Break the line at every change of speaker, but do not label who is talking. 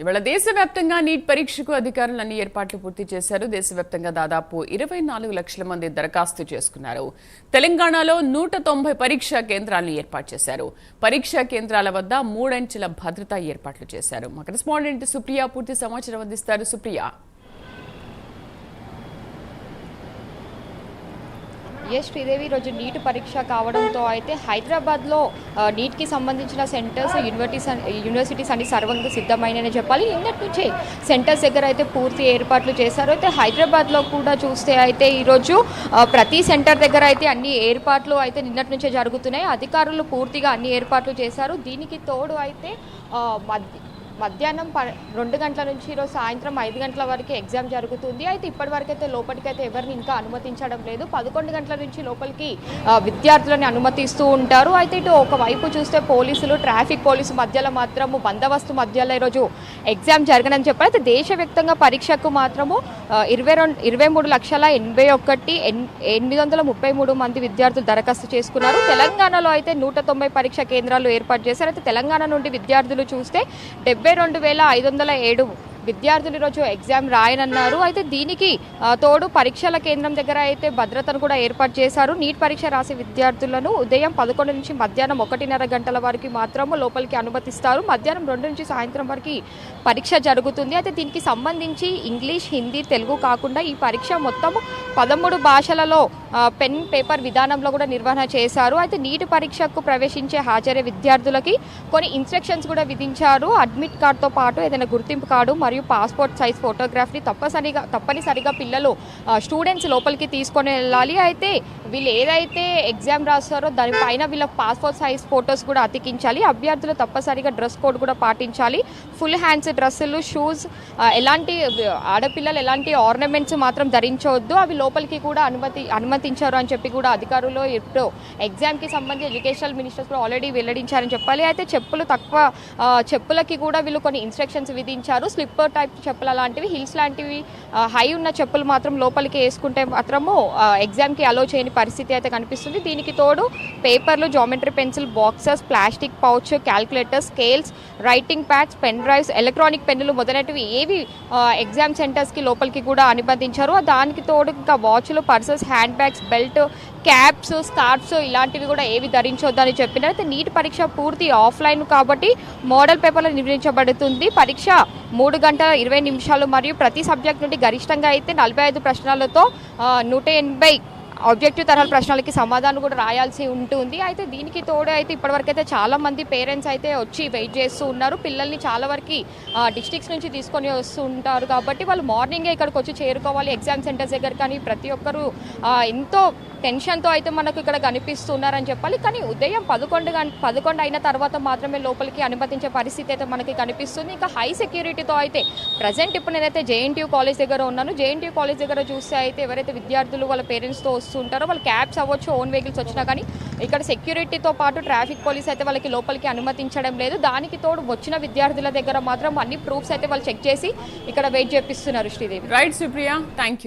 ఇవాళ దేశవ్యాప్తంగా నీట్ పరీక్షకు అధికారులు అన్ని ఏర్పాట్లు పూర్తి చేశారు. దేశవ్యాప్తంగా దాదాపు 24 లక్షల మంది దరఖాస్తు చేసుకున్నారు. తెలంగాణలో 190 పరీక్షా కేంద్రాలను ఏర్పాటు చేశారు. పరీక్షా కేంద్రాల వద్ద 3 అంచెల భద్రతా ఏర్పాట్లు చేశారు. మా కరెస్పాండెంట్ సుప్రియ పూర్తి సమాచారం అందిస్తారు. సుప్రియ.
శ్రీదేవి రోజు నీట్ పరీక్ష కావడంతో అయితే హైదరాబాద్లో నీట్కి సంబంధించిన సెంటర్స్ యూనివర్సిటీస్ అన్ని సర్వంగా సిద్ధమైనని చెప్పాలి. నిన్నటి నుంచే సెంటర్స్ దగ్గర అయితే పూర్తి ఏర్పాట్లు చేశారు. అయితే హైదరాబాద్లో కూడా చూస్తే అయితే ఈరోజు ప్రతి సెంటర్ దగ్గర అయితే అన్ని ఏర్పాట్లు అయితే నిన్నటి నుంచే జరుగుతున్నాయి. అధికారులు పూర్తిగా అన్ని ఏర్పాట్లు చేశారు. దీనికి తోడు అయితే మధ్యాహ్నం 2 గంటల నుంచి ఈరోజు సాయంత్రం 5 గంటల వరకు ఎగ్జామ్ జరుగుతుంది. అయితే ఇప్పటివరకు అయితే లోపలికైతే ఎవరిని ఇంకా అనుమతించడం లేదు. 11 గంటల నుంచి లోపలికి విద్యార్థులని అనుమతిస్తూ ఉంటారు. అయితే ఇటు ఒకవైపు చూస్తే పోలీసులు ట్రాఫిక్ పోలీసు మధ్యలో మాత్రము బందోబస్తు మధ్యలో ఈరోజు ఎగ్జామ్ జరగనని చెప్పారు. అయితే దేశవ్యాప్తంగా పరీక్షకు మాత్రము 23,81,833 మంది విద్యార్థులు దరఖాస్తు చేసుకున్నారు. తెలంగాణలో అయితే 190 పరీక్షా కేంద్రాలు ఏర్పాటు చేశారు. అయితే తెలంగాణ నుండి విద్యార్థులు చూస్తే 72,507 విద్యార్థులు ఈరోజు ఎగ్జామ్ రాయనన్నారు. అయితే దీనికి తోడు పరీక్షల కేంద్రం దగ్గర అయితే భద్రతను కూడా ఏర్పాటు చేశారు. నీట్ పరీక్ష రాసే విద్యార్థులను ఉదయం 11 నుంచి మధ్యాహ్నం 1:30 గంటల వరకు మాత్రము లోపలికి అనుమతిస్తారు. మధ్యాహ్నం 2 నుంచి సాయంత్రం వరకు పరీక్ష జరుగుతుంది. అయితే దీనికి సంబంధించి ఇంగ్లీష్, హిందీ, తెలుగు కాకుండా ఈ పరీక్ష మొత్తం 13 భాషలలో పెన్ పేపర్ విధానంలో కూడా నిర్వహణ చేశారు. అయితే నీట్ పరీక్షకు ప్రవేశించే హాజరే విద్యార్థులకి కొన్ని ఇన్స్ట్రక్షన్స్ కూడా విధించారు. అడ్మిట్ కార్డుతో పాటు ఏదైనా గుర్తింపు కార్డు మరియు పాస్పోర్ట్ సైజ్ ఫోటోగ్రఫీ తప్పనిసరిగా పిల్లలు స్టూడెంట్స్ లోపలికి తీసుకొని వెళ్ళాలి. అయితే వీళ్ళు ఏదైతే ఎగ్జామ్ రాస్తారో దానిపైన వీళ్ళ పాస్పోర్ట్ సైజ్ ఫొటోస్ కూడా అతికించాలి. అభ్యర్థులు తప్పనిసరిగా డ్రెస్ కోడ్ కూడా పాటించాలి. ఫుల్ హ్యాండ్స్ డ్రెస్సులు, షూస్, ఎలాంటి ఆడపిల్లలు ఎలాంటి ఆర్నమెంట్స్ మాత్రం ధరించవద్దు. అవి లోపలికి కూడా అనుమతించారు అని చెప్పి కూడా అధికారులు ఇప్పుడు ఎగ్జామ్కి సంబంధించి ఎడ్యుకేషనల్ మినిస్టర్స్ కూడా ఆల్రెడీ వెల్లడించారని చెప్పాలి. అయితే చెప్పులకి కూడా వీళ్ళు కొన్ని ఇన్స్ట్రక్షన్స్ విధించారు. స్లిప్పర్ టైప్ చెప్పులు అలాంటివి, హిల్స్ లాంటివి హై ఉన్న చెప్పులు మాత్రం లోపలికి వేసుకుంటే మాత్రము ఎగ్జామ్కి అలో చేయని పరిస్థితి అయితే కనిపిస్తుంది. దీనికి తోడు పేపర్లు, geometry pencil boxes, plastic pouch, calculator, scales, writing pods, pen drives, electronic పెన్నులు మొదలైనవి ఏవి ఎగ్జామ్ సెంటర్స్కి లోపలికి కూడా అనుమతించారు. దానికి తోడు ఇంకా వాచ్లు, purses, hand bags, belt, caps, scarfs ఇలాంటివి కూడా ఏవి ధరించొద్దని చెప్పినారు. అయితే నీట్ పరీక్ష పూర్తి ఆఫ్లైన్ కాబట్టి మోడల్ పేపర్లో నిర్వహించబడుతుంది. పరీక్ష 3 గంటల 20 నిమిషాలు మరియు ప్రతి సబ్జెక్ట్ నుండి గరిష్టంగా అయితే 45 ప్రశ్నలతో 180 ఆబ్జెక్టివ్ తరహా ప్రశ్నలకి సమాధానం కూడా రాయాల్సి ఉంటుంది. అయితే దీనికి తోడు అయితే ఇప్పటివరకు అయితే చాలా మంది పేరెంట్స్ అయితే వచ్చి వెయిట్ చేస్తూ ఉన్నారు. పిల్లల్ని చాలా వరకు డిస్ట్రిక్ట్స్ నుంచి తీసుకొని వస్తూ ఉంటారు కాబట్టి వాళ్ళు మార్నింగే ఇక్కడికి వచ్చి చేరుకోవాలి ఎగ్జామ్ సెంటర్స్ దగ్గర. కానీ ప్రతి ఒక్కరు ఎంతో టెన్షన్తో అయితే మనకు ఇక్కడ కనిపిస్తున్నారని చెప్పాలి. కానీ ఉదయం 11 అయిన తర్వాత మాత్రమే లోపలికి అనుమతించే పరిస్థితి అయితే మనకి కనిపిస్తుంది. ఇంకా హై సెక్యూరిటీతో అయితే ప్రజెంట్ ఇప్పుడు నేనైతే జేఎన్టీయూ కాలేజ్ దగ్గర ఉన్నాను. జేఎన్టీయూ కాలేజ్ దగ్గర చూస్తే అయితే ఎవరైతే విద్యార్థులు వాళ్ళ పేరెంట్స్తో వస్తుంటారో వాళ్ళు క్యాబ్స్ అవ్వచ్చు, ఓన్ వెహికల్స్ వచ్చినా కానీ ఇక్కడ సెక్యూరిటీతో పాటు ట్రాఫిక్ పోలీస్ అయితే వాళ్ళకి లోపలికి అనుమతించడం లేదు. దానికి తోడు వచ్చిన విద్యార్థుల దగ్గర మాత్రం అన్ని ప్రూఫ్స్ అయితే వాళ్ళు చెక్ చేసి ఇక్కడ వెయిట్ చేపిస్తున్నారు. Sridevi.
Right Supriya, thank you.